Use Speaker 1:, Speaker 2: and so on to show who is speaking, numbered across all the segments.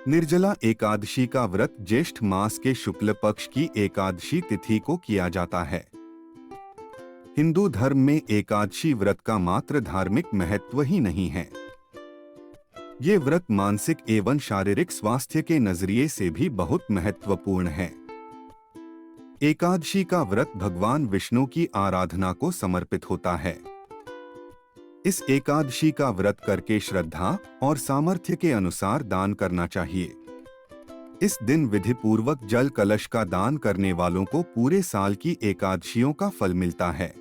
Speaker 1: निर्जला एकादशी का व्रत ज्येष्ठ मास के शुक्ल पक्ष की एकादशी तिथि को किया जाता है। हिंदू धर्म में एकादशी व्रत का मात्र धार्मिक महत्व ही नहीं है, ये व्रत मानसिक एवं शारीरिक स्वास्थ्य के नजरिए से भी बहुत महत्वपूर्ण है। एकादशी का व्रत भगवान विष्णु की आराधना को समर्पित होता है। इस एकादशी का व्रत करके श्रद्धा और सामर्थ्य के अनुसार दान करना चाहिए। इस दिन विधि पूर्वक जल कलश का दान करने वालों को पूरे साल की एकादशियों का फल मिलता है।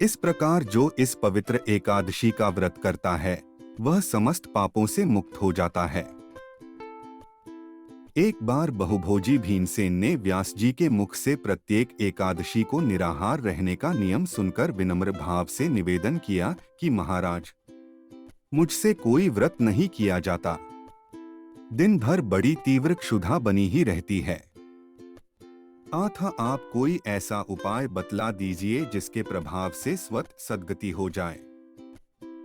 Speaker 1: इस प्रकार जो इस पवित्र एकादशी का व्रत करता है वह समस्त पापों से मुक्त हो जाता है। एक बार बहुभोजी भीमसेन ने व्यास जी के मुख से प्रत्येक एकादशी को निराहार रहने का नियम सुनकर विनम्र भाव से निवेदन किया कि महाराज, मुझसे कोई व्रत नहीं किया जाता। दिन भर बड़ी तीव्र क्षुधा बनी ही रहती है। अतः आप कोई ऐसा उपाय बतला दीजिए जिसके प्रभाव से स्वतः सद्गति हो जाए।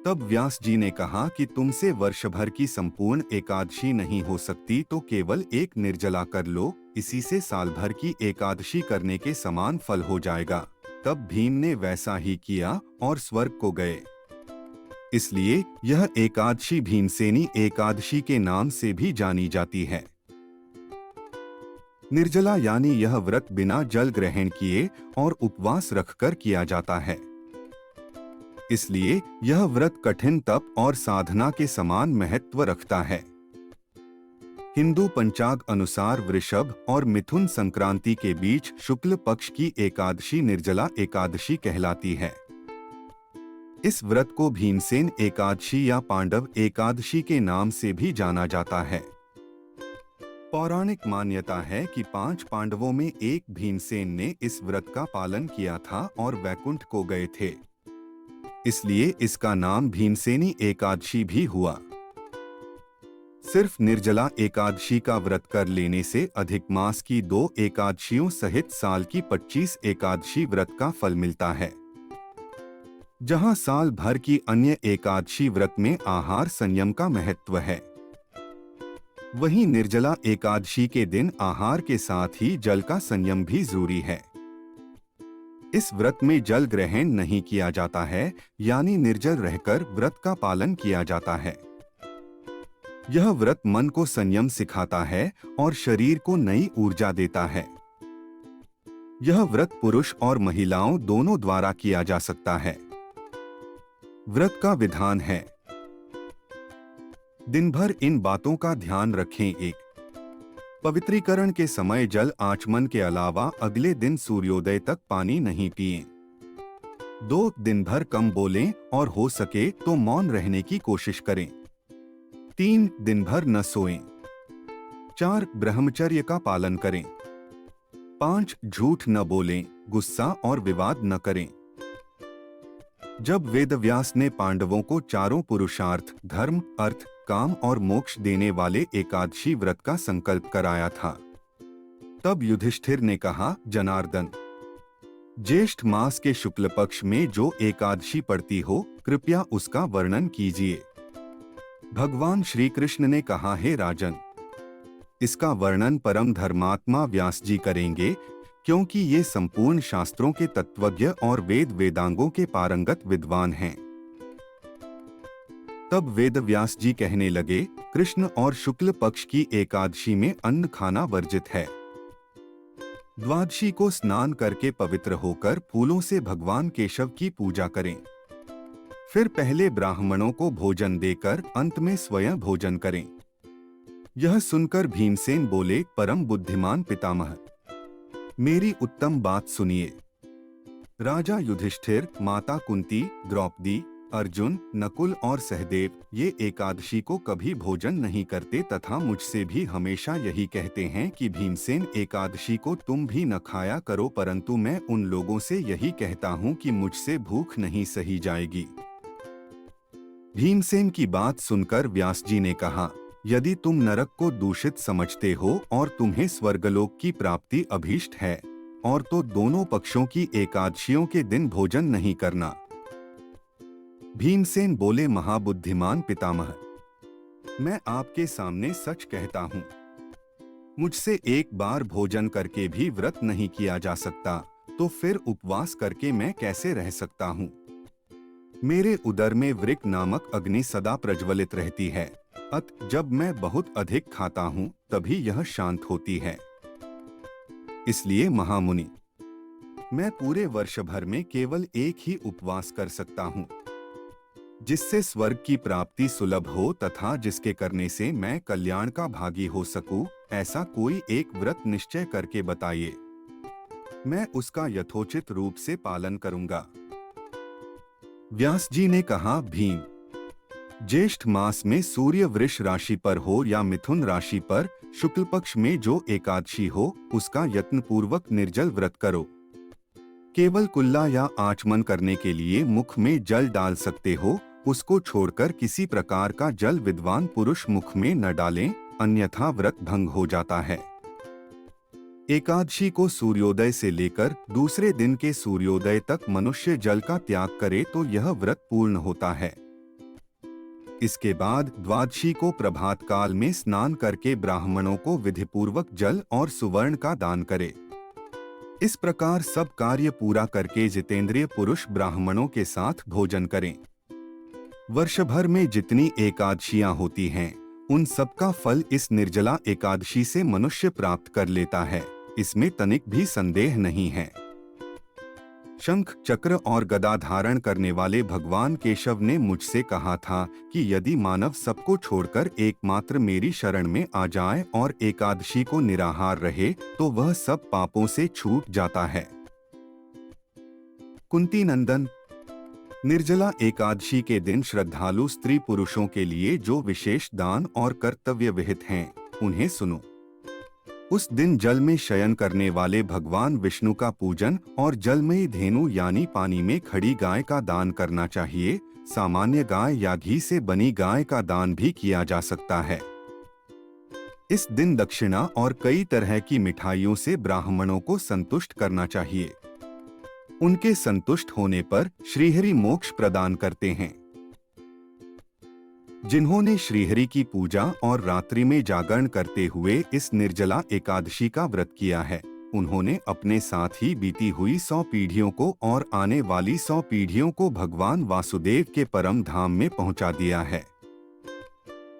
Speaker 1: तब व्यास जी ने कहा कि तुमसे वर्ष भर की संपूर्ण एकादशी नहीं हो सकती तो केवल एक निर्जला कर लो, इसी से साल भर की एकादशी करने के समान फल हो जाएगा। तब भीम ने वैसा ही किया और स्वर्ग को गए। इसलिए यह एकादशी भीमसेनी एकादशी के नाम से भी जानी जाती है। निर्जला यानी यह व्रत बिना जल ग्रहण किए और उपवास रखकर किया जाता है। इसलिए यह व्रत कठिन तप और साधना के समान महत्व रखता है। हिंदू पंचांग अनुसार वृषभ और मिथुन संक्रांति के बीच शुक्ल पक्ष की एकादशी निर्जला एकादशी कहलाती है। इस व्रत को भीमसेन एकादशी या पांडव एकादशी के नाम से भी जाना जाता है। पौराणिक मान्यता है कि 5 पांडवों में एक भीमसेन ने इस व्रत का पालन किया था और वैकुंठ को गए थे, इसलिए इसका नाम भीमसेनी एकादशी भी हुआ। सिर्फ निर्जला एकादशी का व्रत कर लेने से अधिक मास की 2 एकादशियों सहित साल की 25 एकादशी व्रत का फल मिलता है। जहां साल भर की अन्य एकादशी व्रत में आहार संयम का महत्व है, वहीं निर्जला एकादशी के दिन आहार के साथ ही जल का संयम भी जरूरी है। इस व्रत में जल ग्रहण नहीं किया जाता है, यानी निर्जल रहकर व्रत का पालन किया जाता है। यह व्रत मन को संयम सिखाता है और शरीर को नई ऊर्जा देता है। यह व्रत पुरुष और महिलाओं दोनों द्वारा किया जा सकता है। व्रत का विधान है, दिन भर इन बातों का ध्यान रखें। 1. पवित्रीकरण के समय जल आचमन के अलावा अगले दिन सूर्योदय तक पानी नहीं पिएं। 2. दिन भर कम बोलें और हो सके तो मौन रहने की कोशिश करें। 3. दिन भर न सोएं। 4. ब्रह्मचर्य का पालन करें। 5. झूठ न बोलें, गुस्सा और विवाद न करें। जब वेदव्यास ने पांडवों को चारों पुरुषार्थ धर्म, अर्थ, काम और मोक्ष देने वाले एकादशी व्रत का संकल्प कराया था, तब युधिष्ठिर ने कहा, जनार्दन, ज्येष्ठ मास के शुक्ल पक्ष में जो एकादशी पड़ती हो कृपया उसका वर्णन कीजिए। भगवान श्री कृष्ण ने कहा, हे राजन, इसका वर्णन परम धर्मात्मा व्यास जी करेंगे, क्योंकि ये संपूर्ण शास्त्रों के तत्वज्ञ और वेद वेदांगों के पारंगत विद्वान हैं। तब वेद व्यास जी कहने लगे, कृष्ण और शुक्ल पक्ष की एकादशी में अन्न खाना वर्जित है। द्वादशी को स्नान करके पवित्र होकर फूलों से भगवान केशव की पूजा करें। फिर पहले ब्राह्मणों को भोजन देकर अंत में स्वयं भोजन करें। यह सुनकर भीमसेन बोले, परम बुद्धिमान पितामह, मेरी उत्तम बात सुनिए। राजा युधिष्ठिर, माता कुंती, द्रौपदी, अर्जुन, नकुल और सहदेव ये एकादशी को कभी भोजन नहीं करते तथा मुझसे भी हमेशा यही कहते हैं कि भीमसेन एकादशी को तुम भी न खाया करो, परंतु मैं उन लोगों से यही कहता हूँ कि मुझसे भूख नहीं सही जाएगी। भीमसेन की बात सुनकर व्यास जी ने कहा, यदि तुम नरक को दूषित समझते हो और तुम्हें स्वर्गलोक की प्राप्ति अभीष्ट है, और तो दोनों पक्षों की एकादशियों के दिन भोजन नहीं करना। भीमसेन बोले, महाबुद्धिमान पितामह, मैं आपके सामने सच कहता हूँ, मुझसे एक बार भोजन करके भी व्रत नहीं किया जा सकता, तो फिर उपवास करके मैं कैसे रह सकता हूँ? मेरे उदर में वृक्क नामक अग्नि सदा प्रज्वलित रहती है। जब मैं बहुत अधिक खाता हूँ तभी यह शांत होती है। इसलिए महामुनि, मैं पूरे वर्ष भर में केवल एक ही उपवास कर सकता हूँ, जिससे स्वर्ग की प्राप्ति सुलभ हो तथा जिसके करने से मैं कल्याण का भागी हो सकूं। ऐसा कोई एक व्रत निश्चय करके बताइए, मैं उसका यथोचित रूप से पालन करूंगा। व्यास जी ने कहा, भीम, ज्येष्ठ मास में सूर्य वृष राशि पर हो या मिथुन राशि पर शुक्ल पक्ष में जो एकादशी हो, उसका यत्न पूर्वक निर्जल व्रत करो। केवल कुल्ला या आचमन करने के लिए मुख में जल डाल सकते हो, उसको छोड़कर किसी प्रकार का जल विद्वान पुरुष मुख में न डालें, अन्यथा व्रत भंग हो जाता है। एकादशी को सूर्योदय से लेकर दूसरे दिन के सूर्योदय तक मनुष्य जल का त्याग करे तो यह व्रत पूर्ण होता है। इसके बाद द्वादशी को प्रभात काल में स्नान करके ब्राह्मणों को विधिपूर्वक जल और सुवर्ण का दान करे। इस प्रकार सब कार्य पूरा करके जितेंद्रिय पुरुष ब्राह्मणों के साथ भोजन करें। वर्ष भर में जितनी एकादशियां होती हैं, उन सबका फल इस निर्जला एकादशी से मनुष्य प्राप्त कर लेता है, इसमें तनिक भी संदेह नहीं है। शंख, चक्र और गदा धारण करने वाले भगवान केशव ने मुझसे कहा था कि यदि मानव सबको छोड़कर एकमात्र मेरी शरण में आ जाए और एकादशी को निराहार रहे तो वह सब पापों से छूट जाता है। कुंती नंदन, निर्जला एकादशी के दिन श्रद्धालु स्त्री पुरुषों के लिए जो विशेष दान और कर्तव्य विहित हैं, उन्हें सुनो। उस दिन जल में शयन करने वाले भगवान विष्णु का पूजन और जलमयी धेनु यानी पानी में खड़ी गाय का दान करना चाहिए। सामान्य गाय या घी से बनी गाय का दान भी किया जा सकता है। इस दिन दक्षिणा और कई तरह की मिठाइयों से ब्राह्मणों को संतुष्ट करना चाहिए। उनके संतुष्ट होने पर श्रीहरि मोक्ष प्रदान करते हैं। जिन्होंने श्रीहरि की पूजा और रात्रि में जागरण करते हुए इस निर्जला एकादशी का व्रत किया है, उन्होंने अपने साथ ही बीती हुई 100 पीढ़ियों को और आने वाली 100 पीढ़ियों को भगवान वासुदेव के परम धाम में पहुंचा दिया है।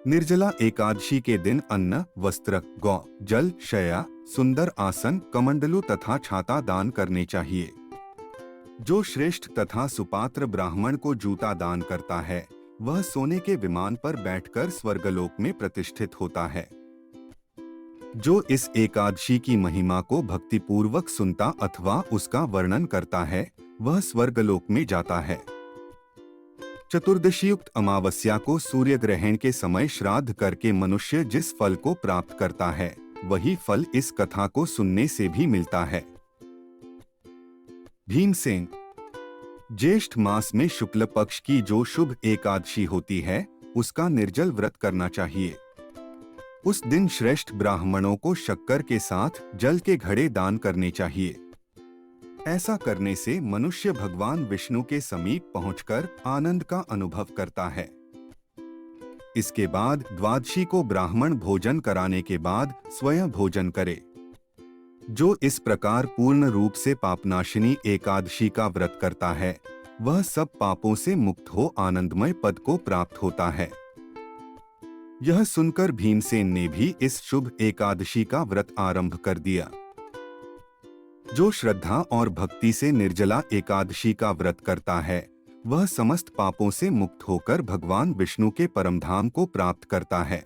Speaker 1: निर्जला एकादशी के दिन अन्न, वस्त्र, गौ, जल, शया, सुंदर आसन, कमंडलू तथा छाता दान करने चाहिए। जो श्रेष्ठ तथा सुपात्र ब्राह्मण को जूता दान करता है, वह सोने के विमान पर बैठकर स्वर्गलोक में प्रतिष्ठित होता है। जो इस एकादशी की महिमा को भक्तिपूर्वक सुनता अथवा उसका वर्णन करता है, वह स्वर्गलोक में जाता है। चतुर्दशीयुक्त अमावस्या को सूर्य ग्रहण के समय श्राद्ध करके मनुष्य जिस फल को प्राप्त करता है, वही फल इस कथा को सुनने से भी मिलता है। भीमसेन, ज्येष्ठ मास में शुक्ल पक्ष की जो शुभ एकादशी होती है, उसका निर्जल व्रत करना चाहिए। उस दिन श्रेष्ठ ब्राह्मणों को शक्कर के साथ जल के घड़े दान करने चाहिए। ऐसा करने से मनुष्य भगवान विष्णु के समीप पहुंचकर आनंद का अनुभव करता है। इसके बाद द्वादशी को ब्राह्मण भोजन कराने के बाद स्वयं भोजन करे। जो इस प्रकार पूर्ण रूप से पापनाशिनी एकादशी का व्रत करता है, वह सब पापों से मुक्त हो आनंदमय पद को प्राप्त होता है। यह सुनकर भीमसेन ने भी इस शुभ एकादशी का व्रत आरंभ कर दिया। जो श्रद्धा और भक्ति से निर्जला एकादशी का व्रत करता है, वह समस्त पापों से मुक्त होकर भगवान विष्णु के परमधाम को प्राप्त करता है।